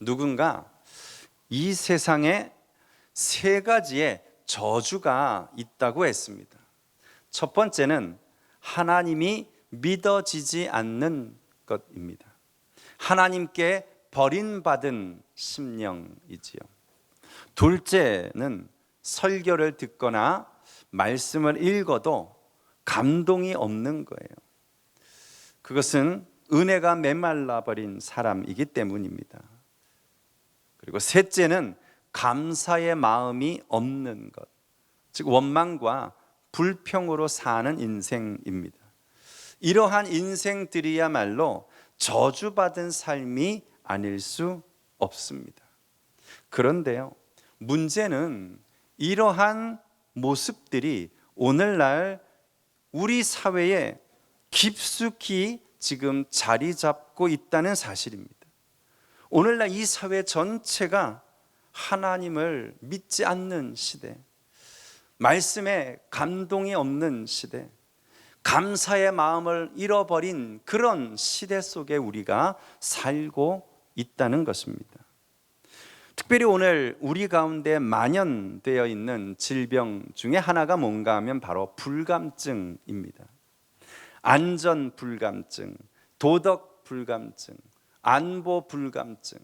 누군가 이 세상에 세 가지의 저주가 있다고 했습니다. 첫 번째는 하나님이 믿어지지 않는 것입니다. 하나님께 버림받은 심령이지요. 둘째는 설교를 듣거나 말씀을 읽어도 감동이 없는 거예요. 그것은 은혜가 메말라 버린 사람이기 때문입니다. 그리고 셋째는 감사의 마음이 없는 것, 즉 원망과 불평으로 사는 인생입니다. 이러한 인생들이야말로 저주받은 삶이 아닐 수 없습니다. 그런데요, 문제는 이러한 모습들이 오늘날 우리 사회에 깊숙이 지금 자리 잡고 있다는 사실입니다. 오늘날 이 사회 전체가 하나님을 믿지 않는 시대, 말씀에 감동이 없는 시대, 감사의 마음을 잃어버린 그런 시대 속에 우리가 살고 있다는 것입니다. 특별히 오늘 우리 가운데 만연되어 있는 질병 중에 하나가 뭔가 하면 바로 불감증입니다. 안전 불감증, 도덕 불감증, 안보 불감증.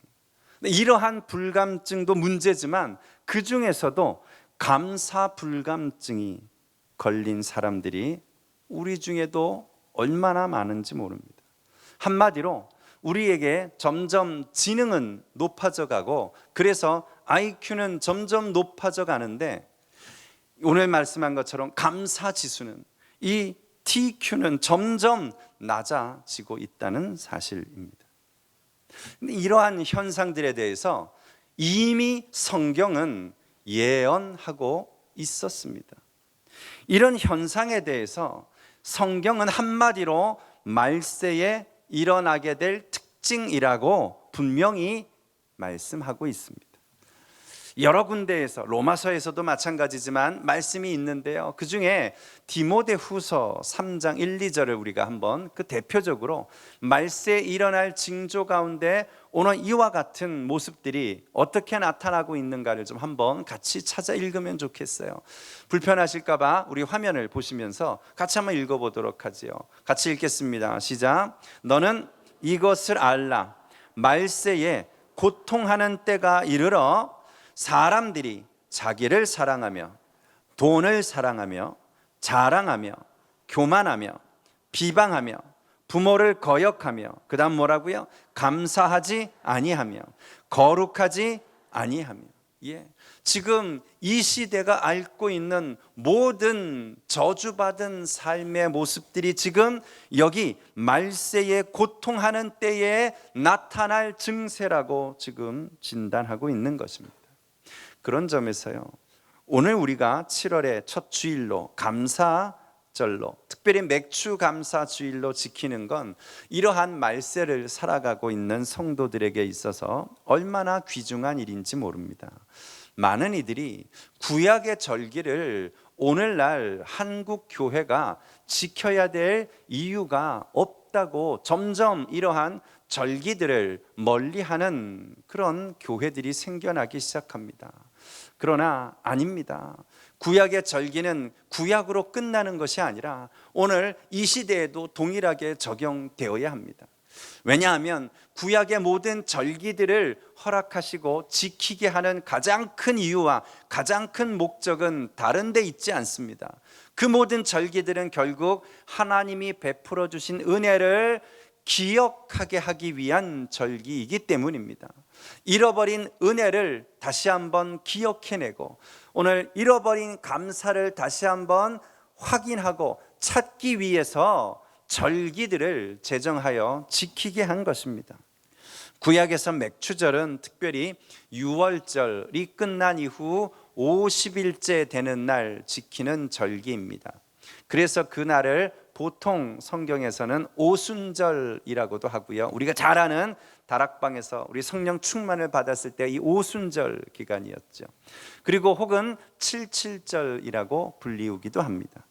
이러한 불감증도 문제지만 그 중에서도 감사 불감증이 걸린 사람들이 우리 중에도 얼마나 많은지 모릅니다. 한마디로 우리에게 점점 지능은 높아져 가고 그래서 IQ는 점점 높아져 가는데 오늘 말씀한 것처럼 감사 지수는 이 TQ는 점점 낮아지고 있다는 사실입니다. 근데 이러한 현상들에 대해서 이미 성경은 예언하고 있었습니다. 이런 현상에 대해서 성경은 한마디로 말세에 일어나게 될 특징이라고 분명히 말씀하고 있습니다. 여러 군데에서 로마서에서도 마찬가지지만 말씀이 있는데요, 그 중에 디모데후서 3장 1, 2절을 우리가 한번 그 대표적으로 말세에 일어날 징조 가운데 오늘 이와 같은 모습들이 어떻게 나타나고 있는가를 좀 한번 같이 찾아 읽으면 좋겠어요. 불편하실까 봐 우리 화면을 보시면서 같이 한번 읽어보도록 하지요. 같이 읽겠습니다. 시작. 너는 이것을 알라. 말세에 고통하는 때가 이르러 사람들이 자기를 사랑하며 돈을 사랑하며 자랑하며 교만하며 비방하며 부모를 거역하며 그 다음 뭐라고요? 감사하지 아니하며 거룩하지 아니하며. 지금 이 시대가 앓고 있는 모든 저주받은 삶의 모습들이 지금 여기 말세에 고통하는 때에 나타날 증세라고 지금 진단하고 있는 것입니다. 그런 점에서요, 오늘 우리가 7월의 첫 주일로 감사절로, 특별히 맥주 감사 주일로 지키는 건 이러한 말세를 살아가고 있는 성도들에게 있어서 얼마나 귀중한 일인지 모릅니다. 많은 이들이 구약의 절기를 오늘날 한국 교회가 지켜야 될 이유가 없다고 점점 이러한 절기들을 멀리하는 그런 교회들이 생겨나기 시작합니다. 그러나 아닙니다. 구약의 절기는 구약으로 끝나는 것이 아니라 오늘 이 시대에도 동일하게 적용되어야 합니다. 왜냐하면 구약의 모든 절기들을 허락하시고 지키게 하는 가장 큰 이유와 가장 큰 목적은 다른 데 있지 않습니다. 그 모든 절기들은 결국 하나님이 베풀어 주신 은혜를 기억하게 하기 위한 절기이기 때문입니다. 잃어버린 은혜를 다시 한번 기억해내고 오늘 잃어버린 감사를 다시 한번 확인하고 찾기 위해서 절기들을 제정하여 지키게 한 것입니다. 구약에서 맥추절은 특별히 유월절이 끝난 이후 50일째 되는 날 지키는 절기입니다. 그래서 그날을 보통 성경에서는 오순절이라고도 하고요, 우리가 잘 아는 다락방에서 우리 성령 충만을 받았을 때 이 오순절 기간이었죠. 그리고 혹은 77절이라고 불리우기도 합니다.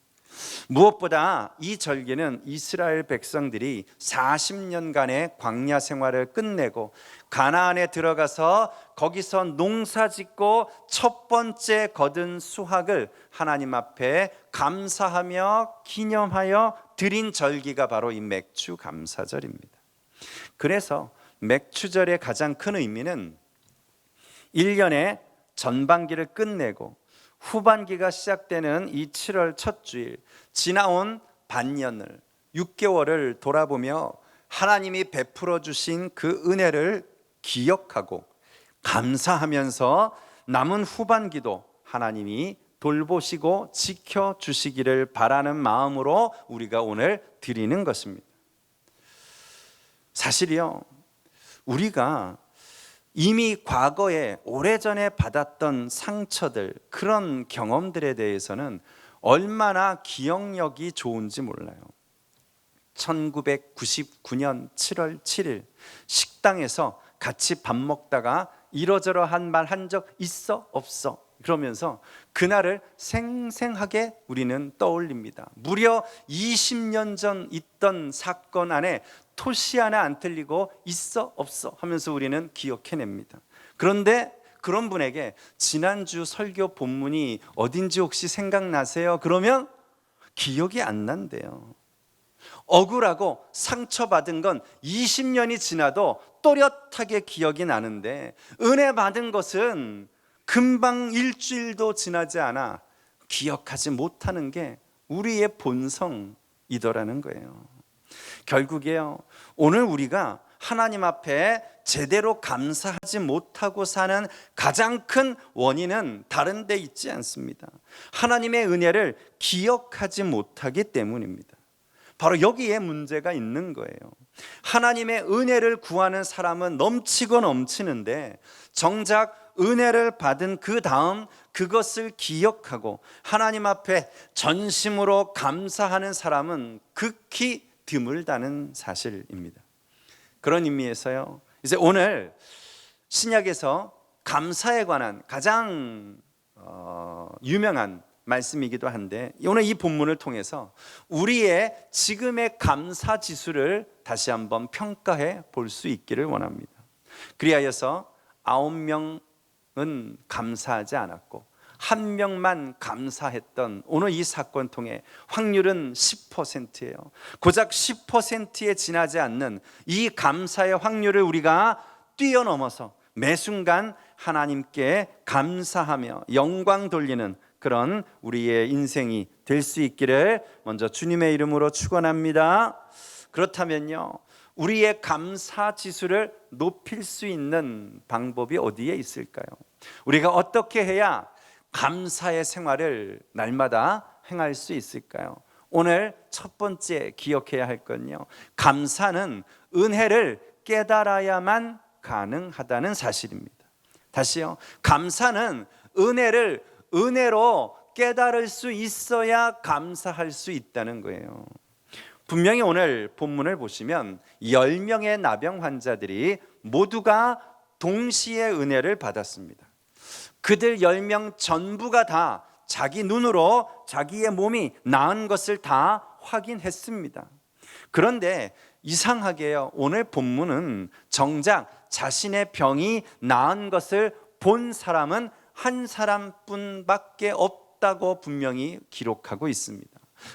무엇보다 이 절기는 이스라엘 백성들이 40년간의 광야 생활을 끝내고 가나안에 들어가서 거기서 농사짓고 첫 번째 거둔 수확을 하나님 앞에 감사하며 기념하여 드린 절기가 바로 이 맥주 감사절입니다. 그래서 맥주절의 가장 큰 의미는 1년의 전반기를 끝내고 후반기가 시작되는 이 7월 첫 주일, 지나온 반년을 6개월을 돌아보며 하나님이 베풀어 주신 그 은혜를 기억하고 감사하면서 남은 후반기도 하나님이 돌보시고 지켜주시기를 바라는 마음으로 우리가 오늘 드리는 것입니다. 사실이요, 우리가 이미 과거에 오래전에 받았던 상처들, 그런 경험들에 대해서는 얼마나 기억력이 좋은지 몰라요. 1999년 7월 7일 식당에서 같이 밥 먹다가 이러저러한 말 한 적 있어? 없어? 그러면서 그날을 생생하게 우리는 떠올립니다. 무려 20년 전 있던 사건 안에 토시 하나 안 틀리고 있어? 없어? 하면서 우리는 기억해냅니다. 그런데 그런 분에게 지난주 설교 본문이 어딘지 혹시 생각나세요? 그러면 기억이 안 난대요. 억울하고 상처받은 건 20년이 지나도 또렷하게 기억이 나는데, 은혜 받은 것은 금방 일주일도 지나지 않아 기억하지 못하는 게 우리의 본성이더라는 거예요. 결국에요, 오늘 우리가 하나님 앞에 제대로 감사하지 못하고 사는 가장 큰 원인은 다른 데 있지 않습니다. 하나님의 은혜를 기억하지 못하기 때문입니다. 바로 여기에 문제가 있는 거예요. 하나님의 은혜를 구하는 사람은 넘치고 넘치는데, 정작 은혜를 받은 그 다음 그것을 기억하고 하나님 앞에 전심으로 감사하는 사람은 극히 드물다는 사실입니다. 그런 의미에서요, 이제 오늘 신약에서 감사에 관한 가장 유명한 말씀이기도 한데, 오늘 이 본문을 통해서 우리의 지금의 감사 지수를 다시 한번 평가해 볼 수 있기를 원합니다. 그리하여서 9명은 감사하지 않았고 1명만 감사했던 오늘 이 사건 통해 확률은 10%예요. 고작 10%에 지나지 않는 이 감사의 확률을 우리가 뛰어넘어서 매 순간 하나님께 감사하며 영광 돌리는 그런 우리의 인생이 될 수 있기를 먼저 주님의 이름으로 축원합니다. 그렇다면요, 우리의 감사 지수를 높일 수 있는 방법이 어디에 있을까요? 우리가 어떻게 해야 감사의 생활을 날마다 행할 수 있을까요? 오늘 첫 번째 기억해야 할 건요, 감사는 은혜를 깨달아야만 가능하다는 사실입니다. 다시요, 감사는 은혜를 은혜로 깨달을 수 있어야 감사할 수 있다는 거예요. 분명히 오늘 본문을 보시면 10명의 나병 환자들이 모두가 동시에 은혜를 받았습니다. 그들 10명 전부가 다 자기 눈으로 자기의 몸이 나은 것을 다 확인했습니다. 그런데 이상하게요, 오늘 본문은 정작 자신의 병이 나은 것을 본 사람은 한 사람뿐밖에 없다고 분명히 기록하고 있습니다.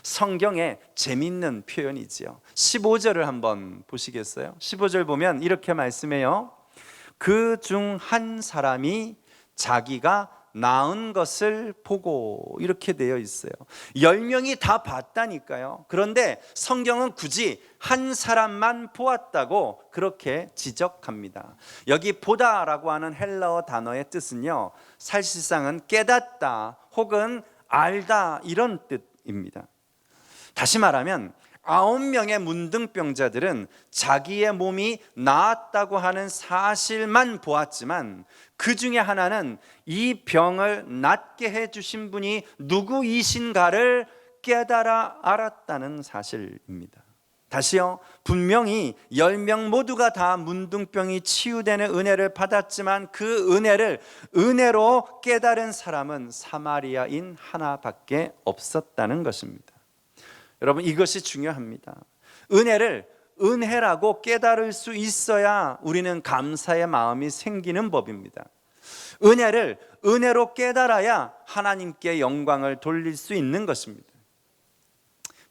성경에 재밌는 표현이지요. 15절을 한번 보시겠어요? 15절 보면 이렇게 말씀해요. 그 중 한 사람이 자기가 나은 것을 보고, 이렇게 되어 있어요. 10명이 다 봤다니까요. 그런데 성경은 굳이 한 사람만 보았다고 그렇게 지적합니다. 여기 보다라고 하는 헬라어 단어의 뜻은요, 사실상은 깨닫다 혹은 알다, 이런 뜻입니다. 다시 말하면 9명의 문둥병자들은 자기의 몸이 나았다고 하는 사실만 보았지만, 그 중에 하나는 이 병을 낫게 해주신 분이 누구이신가를 깨달아 알았다는 사실입니다. 다시요, 분명히 10명 모두가 다 문둥병이 치유되는 은혜를 받았지만 그 은혜를 은혜로 깨달은 사람은 사마리아인 하나밖에 없었다는 것입니다. 여러분, 이것이 중요합니다. 은혜를 은혜라고 깨달을 수 있어야 우리는 감사의 마음이 생기는 법입니다. 은혜를 은혜로 깨달아야 하나님께 영광을 돌릴 수 있는 것입니다.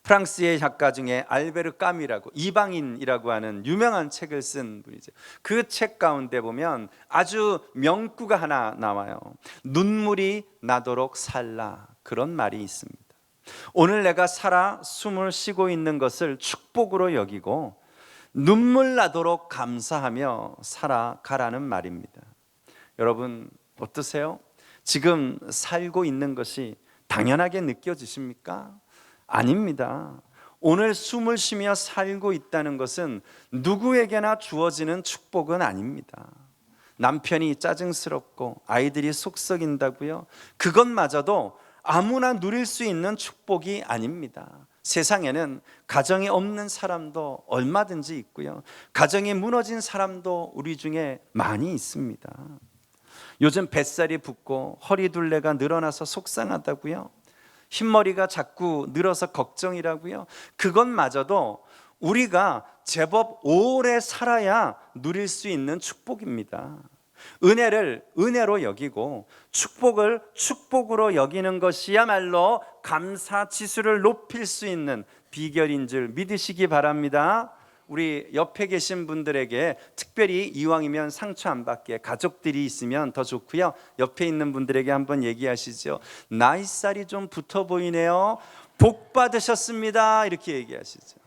프랑스의 작가 중에 알베르 까뮈이라고, 이방인이라고 하는 유명한 책을 쓴 분이죠. 그 책 가운데 보면 아주 명구가 하나 나와요. 눈물이 나도록 살라, 그런 말이 있습니다. 오늘 내가 살아 숨을 쉬고 있는 것을 축복으로 여기고 눈물 나도록 감사하며 살아가라는 말입니다. 여러분, 어떠세요? 지금 살고 있는 것이 당연하게 느껴지십니까? 아닙니다. 오늘 숨을 쉬며 살고 있다는 것은 누구에게나 주어지는 축복은 아닙니다. 남편이 짜증스럽고 아이들이 속 썩인다고요? 그것마저도 아무나 누릴 수 있는 축복이 아닙니다. 세상에는 가정이 없는 사람도 얼마든지 있고요, 가정이 무너진 사람도 우리 중에 많이 있습니다. 요즘 뱃살이 붓고 허리둘레가 늘어나서 속상하다고요? 흰머리가 자꾸 늘어서 걱정이라고요? 그것마저도 우리가 제법 오래 살아야 누릴 수 있는 축복입니다. 은혜를 은혜로 여기고 축복을 축복으로 여기는 것이야말로 감사 지수를 높일 수 있는 비결인 줄 믿으시기 바랍니다. 우리 옆에 계신 분들에게 특별히 이왕이면 상처 안 받게 가족들이 있으면 더 좋고요, 옆에 있는 분들에게 한번 얘기하시죠. 나이살이 좀 붙어 보이네요. 복 받으셨습니다. 이렇게 얘기하시죠.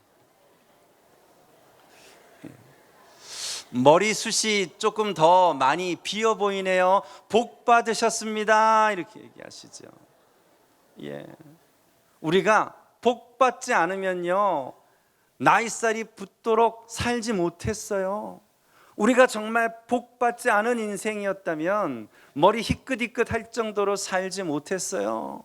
머리숱이 조금 더 많이 비어 보이네요. 복 받으셨습니다. 이렇게 얘기하시죠. 예. 우리가 복 받지 않으면요, 나이살이 붙도록 살지 못했어요. 우리가 정말 복 받지 않은 인생이었다면 머리 희끗희끗할 정도로 살지 못했어요.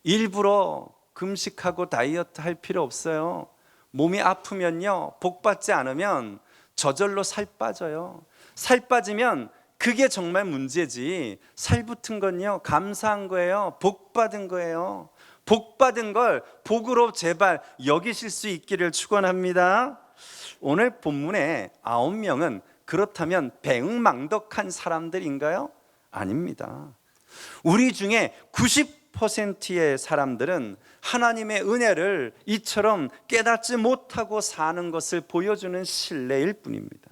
일부러 금식하고 다이어트 할 필요 없어요. 몸이 아프면요, 복 받지 않으면 저절로 살 빠져요. 살 빠지면 그게 정말 문제지, 살 붙은 건요 감사한 거예요. 복 받은 거예요. 복 받은 걸 복으로 제발 여기실 수 있기를 축원합니다. 오늘 본문의 9명은 그렇다면 배은망덕한 사람들인가요? 아닙니다. 우리 중에 90%의 사람들은 하나님의 은혜를 이처럼 깨닫지 못하고 사는 것을 보여주는 신뢰일 뿐입니다.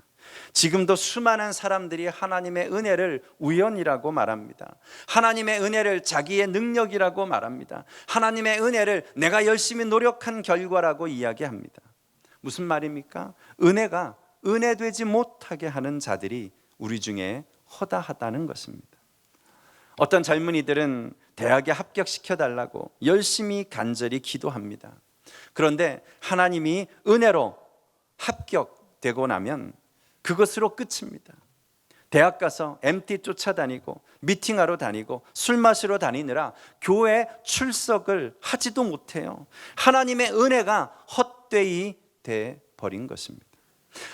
지금도 수많은 사람들이 하나님의 은혜를 우연이라고 말합니다. 하나님의 은혜를 자기의 능력이라고 말합니다. 하나님의 은혜를 내가 열심히 노력한 결과라고 이야기합니다. 무슨 말입니까? 은혜가 은혜되지 못하게 하는 자들이 우리 중에 허다하다는 것입니다. 어떤 젊은이들은 대학에 합격시켜달라고 열심히 간절히 기도합니다. 그런데 하나님이 은혜로 합격되고 나면 그것으로 끝입니다. 대학 가서 MT 쫓아다니고 미팅하러 다니고 술 마시러 다니느라 교회 출석을 하지도 못해요. 하나님의 은혜가 헛되이 돼 버린 것입니다.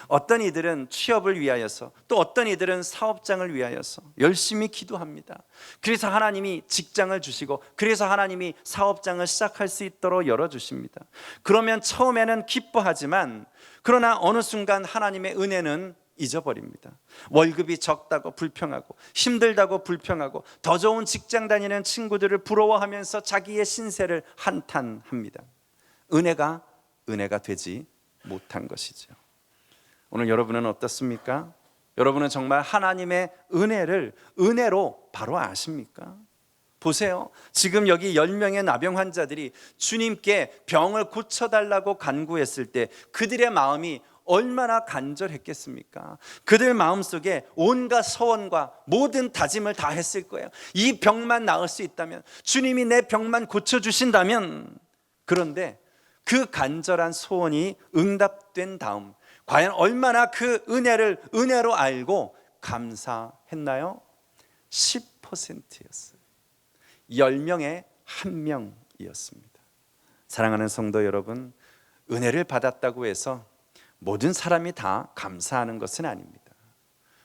어떤 이들은 취업을 위하여서, 또 어떤 이들은 사업장을 위하여서 열심히 기도합니다. 그래서 하나님이 직장을 주시고, 그래서 하나님이 사업장을 시작할 수 있도록 열어주십니다. 그러면 처음에는 기뻐하지만 그러나 어느 순간 하나님의 은혜는 잊어버립니다. 월급이 적다고 불평하고, 힘들다고 불평하고, 더 좋은 직장 다니는 친구들을 부러워하면서 자기의 신세를 한탄합니다. 은혜가 되지 못한 것이죠. 오늘 여러분은 어떻습니까? 여러분은 정말 하나님의 은혜를 은혜로 바로 아십니까? 보세요. 지금 여기 10명의 나병 환자들이 주님께 병을 고쳐달라고 간구했을 때 그들의 마음이 얼마나 간절했겠습니까? 그들 마음속에 온갖 소원과 모든 다짐을 다 했을 거예요. 이 병만 나을 수 있다면, 주님이 내 병만 고쳐주신다면. 그런데 그 간절한 소원이 응답된 다음 과연 얼마나 그 은혜를 은혜로 알고 감사했나요? 10%였어요. 10명의 1명이었습니다. 사랑하는 성도 여러분, 은혜를 받았다고 해서 모든 사람이 다 감사하는 것은 아닙니다.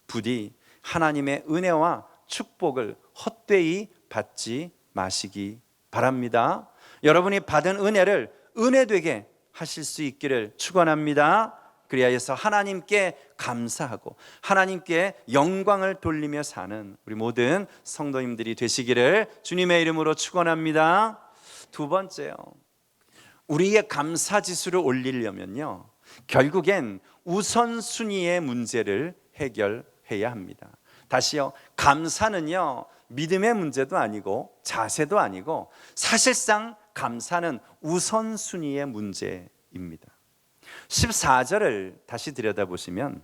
부디 하나님의 은혜와 축복을 헛되이 받지 마시기 바랍니다. 여러분이 받은 은혜를 은혜되게 하실 수 있기를 축원합니다. 그리하여서 하나님께 감사하고 하나님께 영광을 돌리며 사는 우리 모든 성도님들이 되시기를 주님의 이름으로 축원합니다. 두 번째요, 우리의 감사 지수를 올리려면요, 결국엔 우선순위의 문제를 해결해야 합니다. 다시요, 감사는요 믿음의 문제도 아니고 자세도 아니고 사실상 감사는 우선순위의 문제입니다. 14절을 다시 들여다보시면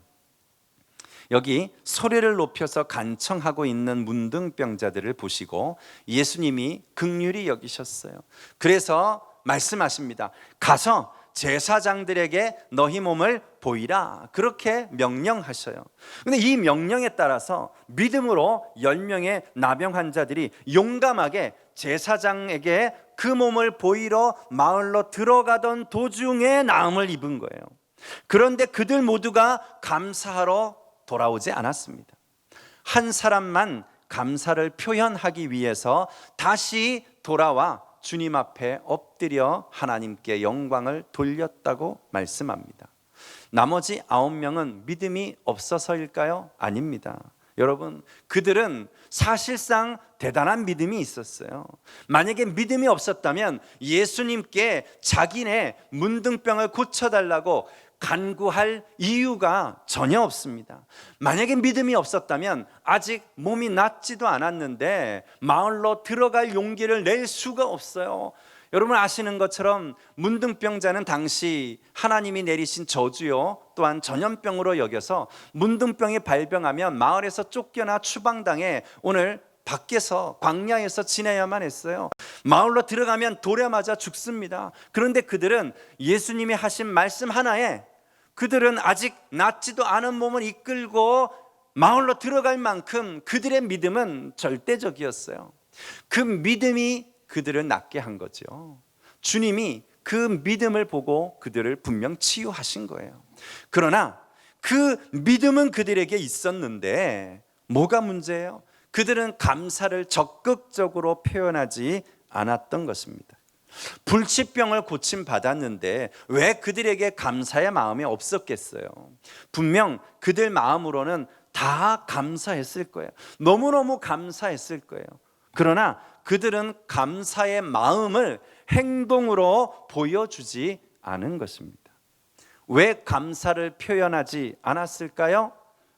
여기 소리를 높여서 간청하고 있는 문둥병자들을 보시고 예수님이 긍휼히 여기셨어요. 그래서 말씀하십니다. 가서 제사장들에게 너희 몸을 보이라, 그렇게 명령하셔요. 근데 이 명령에 따라서 믿음으로 10명의 나병 환자들이 용감하게 제사장에게 그 몸을 보이러 마을로 들어가던 도중에 나음을 입은 거예요. 그런데 그들 모두가 감사하러 돌아오지 않았습니다. 한 사람만 감사를 표현하기 위해서 다시 돌아와 주님 앞에 엎드려 하나님께 영광을 돌렸다고 말씀합니다. 나머지 9명은 믿음이 없어서일까요? 아닙니다. 여러분, 그들은 사실상 대단한 믿음이 있었어요. 만약에 믿음이 없었다면 예수님께 자기네 문둥병을 고쳐달라고 간구할 이유가 전혀 없습니다. 만약에 믿음이 없었다면 아직 몸이 낫지도 않았는데 마을로 들어갈 용기를 낼 수가 없어요. 여러분 아시는 것처럼 문둥병자는 당시 하나님이 내리신 저주요, 또한 전염병으로 여겨서 문둥병이 발병하면 마을에서 쫓겨나 추방당해 오늘 밖에서 광야에서 지내야만 했어요. 마을로 들어가면 돌에 맞아 죽습니다. 그런데 그들은 예수님이 하신 말씀 하나에 그들은 아직 낫지도 않은 몸을 이끌고 마을로 들어갈 만큼 그들의 믿음은 절대적이었어요. 그 믿음이 그들을 낫게 한 거죠. 주님이 그 믿음을 보고 그들을 분명 치유하신 거예요. 그러나 그 믿음은 그들에게 있었는데 뭐가 문제예요? 그들은 감사를 적극적으로 표현하지 않았던 것입니다. 불치병을 고침받았는데 왜 그들에게 감사의 마음이 없었겠어요? 분명 그들 마음으로는 다 감사했을 거예요. 너무너무 감사했을 거예요. 그러나 그들은 감사의 마음을 행동으로 보여주지 않은 것입니다. 왜 감사를 표현하지 않았을까요?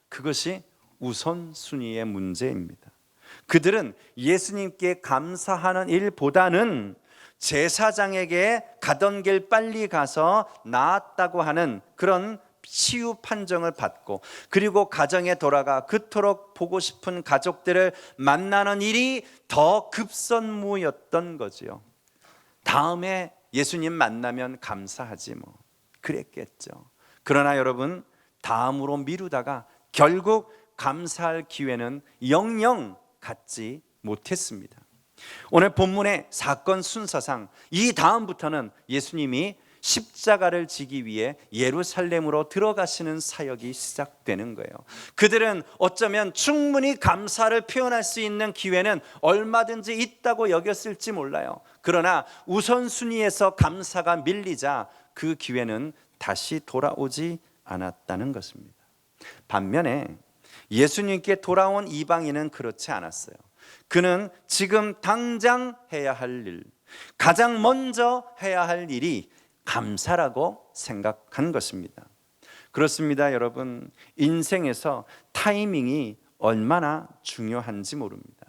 그것이 우선순위의 문제입니다. 그들은 예수님께 감사하는 일보다는 제사장에게 가던 길 빨리 가서 나았다고 하는 그런 치유 판정을 받고, 그리고 가정에 돌아가 그토록 보고 싶은 가족들을 만나는 일이 더 급선무였던 거지요. 다음에 예수님 만나면 감사하지 뭐, 그랬겠죠. 그러나 여러분, 다음으로 미루다가 결국 감사할 기회는 영영 갖지 못했습니다. 오늘 본문의 사건 순서상 이 다음부터는 예수님이 십자가를 지기 위해 예루살렘으로 들어가시는 사역이 시작되는 거예요. 그들은 어쩌면 충분히 감사를 표현할 수 있는 기회는 얼마든지 있다고 여겼을지 몰라요. 그러나 우선순위에서 감사가 밀리자 그 기회는 다시 돌아오지 않았다는 것입니다. 반면에 예수님께 돌아온 이방인은 그렇지 않았어요. 그는 지금 당장 해야 할 일, 가장 먼저 해야 할 일이 감사라고 생각한 것입니다. 그렇습니다, 여러분. 인생에서 타이밍이 얼마나 중요한지 모릅니다.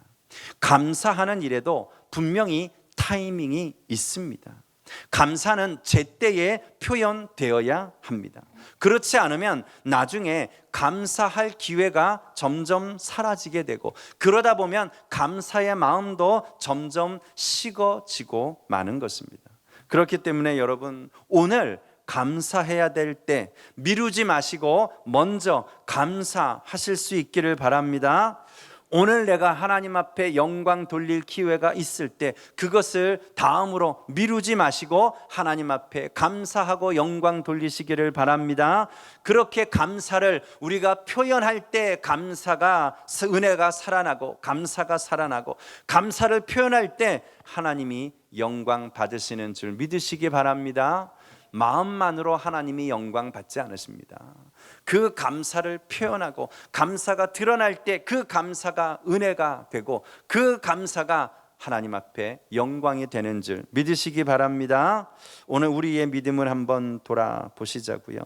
감사하는 일에도 분명히 타이밍이 있습니다. 감사는 제때에 표현되어야 합니다. 그렇지 않으면 나중에 감사할 기회가 점점 사라지게 되고, 그러다 보면 감사의 마음도 점점 식어지고 마는 것입니다. 그렇기 때문에 여러분, 오늘 감사해야 될 때 미루지 마시고 먼저 감사하실 수 있기를 바랍니다. 오늘 내가 하나님 앞에 영광 돌릴 기회가 있을 때 그것을 다음으로 미루지 마시고 하나님 앞에 감사하고 영광 돌리시기를 바랍니다. 그렇게 감사를 우리가 표현할 때 은혜가 살아나고 감사가 살아나고, 감사를 표현할 때 하나님이 영광 받으시는 줄 믿으시기 바랍니다. 마음만으로 하나님이 영광 받지 않으십니다. 그 감사를 표현하고 감사가 드러날 때 그 감사가 은혜가 되고, 그 감사가 하나님 앞에 영광이 되는 줄 믿으시기 바랍니다. 오늘 우리의 믿음을 한번 돌아보시자고요.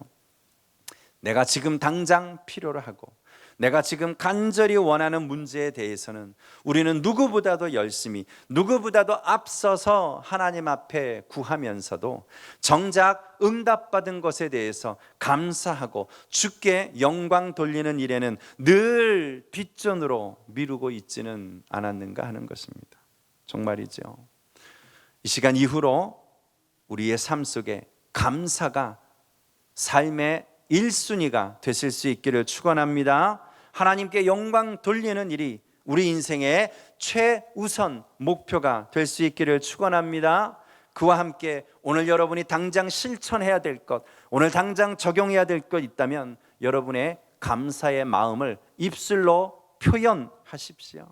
내가 지금 당장 필요로 하고 내가 지금 간절히 원하는 문제에 대해서는 우리는 누구보다도 열심히, 누구보다도 앞서서 하나님 앞에 구하면서도 정작 응답받은 것에 대해서 감사하고 주께 영광 돌리는 일에는 늘 뒷전으로 미루고 있지는 않았는가 하는 것입니다. 정말이죠. 이 시간 이후로 우리의 삶 속에 감사가 삶의 1순위가 되실 수 있기를 축원합니다. 하나님께 영광 돌리는 일이 우리 인생의 최우선 목표가 될 수 있기를 축원합니다. 그와 함께 오늘 여러분이 당장 실천해야 될 것, 오늘 당장 적용해야 될 것 있다면 여러분의 감사의 마음을 입술로 표현하십시오.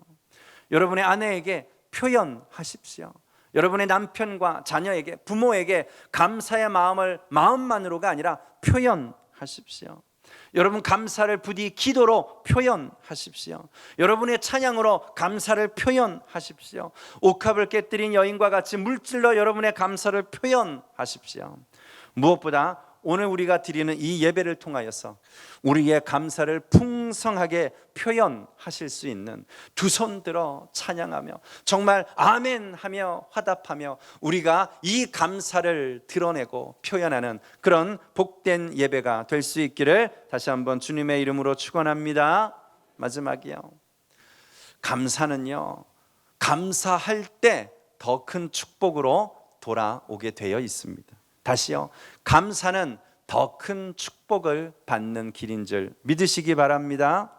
여러분의 아내에게 표현하십시오. 여러분의 남편과 자녀에게, 부모에게 감사의 마음을 마음만으로가 아니라 표현하십시오. 여러분 감사를 부디 기도로 표현하십시오. 여러분의 찬양으로 감사를 표현하십시오. 옥합을 깨뜨린 여인과 같이 물질로 여러분의 감사를 표현하십시오. 무엇보다 오늘 우리가 드리는 이 예배를 통하여서 우리의 감사를 풍성하게 표현하실 수 있는, 두 손 들어 찬양하며 정말 아멘 하며 화답하며 우리가 이 감사를 드러내고 표현하는 그런 복된 예배가 될 수 있기를 다시 한번 주님의 이름으로 축원합니다. 마지막이요, 감사는요, 감사할 때 더 큰 축복으로 돌아오게 되어 있습니다. 다시요, 감사는 더 큰 축복을 받는 길인 줄 믿으시기 바랍니다.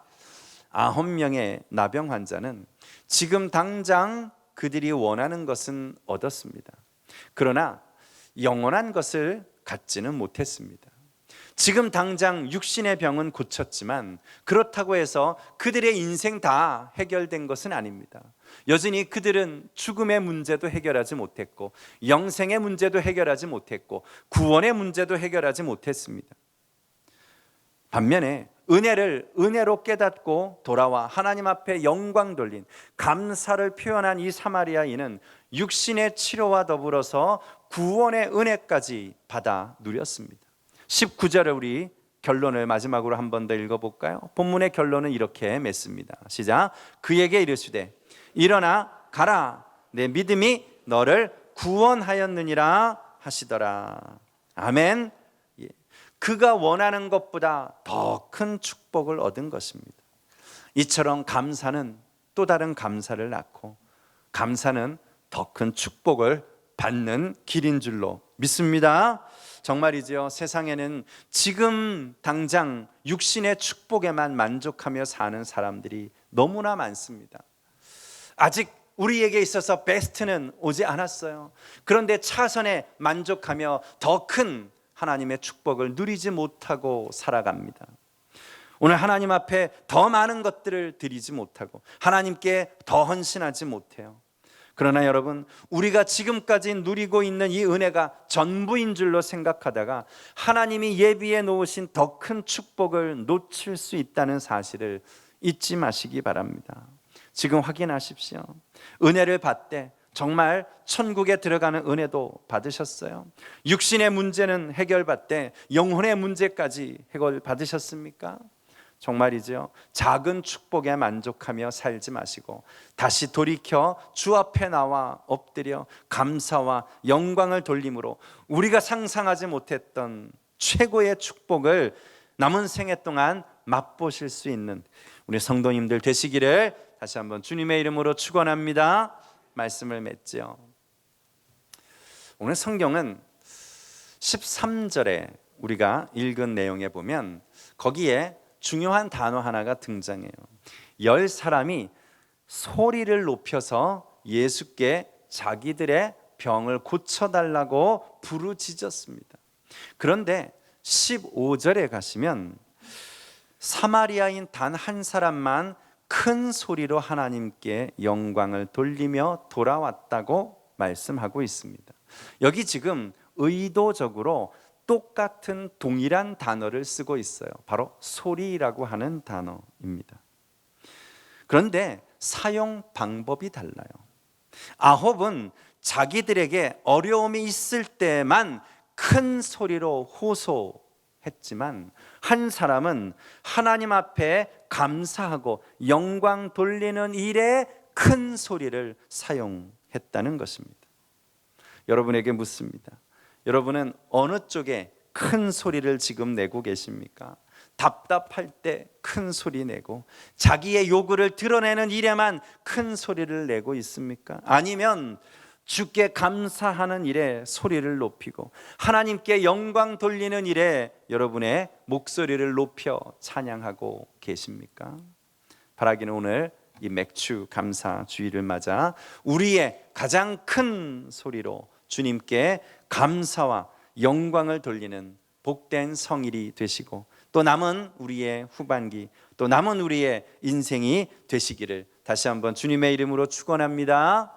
9명의 나병 환자는 지금 당장 그들이 원하는 것은 얻었습니다. 그러나 영원한 것을 갖지는 못했습니다. 지금 당장 육신의 병은 고쳤지만 그렇다고 해서 그들의 인생 다 해결된 것은 아닙니다. 여전히 그들은 죽음의 문제도 해결하지 못했고, 영생의 문제도 해결하지 못했고, 구원의 문제도 해결하지 못했습니다. 반면에 은혜를 은혜로 깨닫고 돌아와 하나님 앞에 영광 돌린, 감사를 표현한 이 사마리아인은 육신의 치료와 더불어서 구원의 은혜까지 받아 누렸습니다. 19절을 우리 결론을 마지막으로 한 번 더 읽어볼까요? 본문의 결론은 이렇게 맺습니다. 시작. 그에게 이르시되 일어나 가라, 내 믿음이 너를 구원하였느니라 하시더라. 아멘. 그가 원하는 것보다 더 큰 축복을 얻은 것입니다. 이처럼 감사는 또 다른 감사를 낳고, 감사는 더 큰 축복을 받는 길인 줄로 믿습니다. 정말이죠. 세상에는 지금 당장 육신의 축복에만 만족하며 사는 사람들이 너무나 많습니다. 아직 우리에게 있어서 베스트는 오지 않았어요. 그런데 차선에 만족하며 더 큰 하나님의 축복을 누리지 못하고 살아갑니다. 오늘 하나님 앞에 더 많은 것들을 드리지 못하고 하나님께 더 헌신하지 못해요. 그러나 여러분, 우리가 지금까지 누리고 있는 이 은혜가 전부인 줄로 생각하다가 하나님이 예비해 놓으신 더 큰 축복을 놓칠 수 있다는 사실을 잊지 마시기 바랍니다. 지금 확인하십시오. 은혜를 받되 정말 천국에 들어가는 은혜도 받으셨어요? 육신의 문제는 해결받되 영혼의 문제까지 해결받으셨습니까? 정말이죠. 작은 축복에 만족하며 살지 마시고 다시 돌이켜 주 앞에 나와 엎드려 감사와 영광을 돌림으로 우리가 상상하지 못했던 최고의 축복을 남은 생애 동안 맛보실 수 있는 우리 성도님들 되시기를 다시 한번 주님의 이름으로 축원합니다. 말씀을 맺죠. 오늘 성경은 13절에 우리가 읽은 내용에 보면 거기에 중요한 단어 하나가 등장해요. 10사람이 소리를 높여서 예수께 자기들의 병을 고쳐달라고 부르짖었습니다. 그런데 15절에 가시면 사마리아인 단 한 사람만 큰 소리로 하나님께 영광을 돌리며 돌아왔다고 말씀하고 있습니다. 여기 지금 의도적으로 똑같은 동일한 단어를 쓰고 있어요. 바로 소리라고 하는 단어입니다. 그런데 사용 방법이 달라요. 아홉은 자기들에게 어려움이 있을 때만 큰 소리로 호소했지만, 한 사람은 하나님 앞에 감사하고 영광 돌리는 일에 큰 소리를 사용했다는 것입니다. 여러분에게 묻습니다. 여러분은 어느 쪽에 큰 소리를 지금 내고 계십니까? 답답할 때 큰 소리 내고 자기의 요구를 드러내는 일에만 큰 소리를 내고 있습니까? 아니면 주께 감사하는 일에 소리를 높이고 하나님께 영광 돌리는 일에 여러분의 목소리를 높여 찬양하고 계십니까? 바라기는 오늘 이 맥주 감사 주일을 맞아 우리의 가장 큰 소리로 주님께 감사와 영광을 돌리는 복된 성일이 되시고, 또 남은 우리의 후반기, 또 남은 우리의 인생이 되시기를 다시 한번 주님의 이름으로 축원합니다.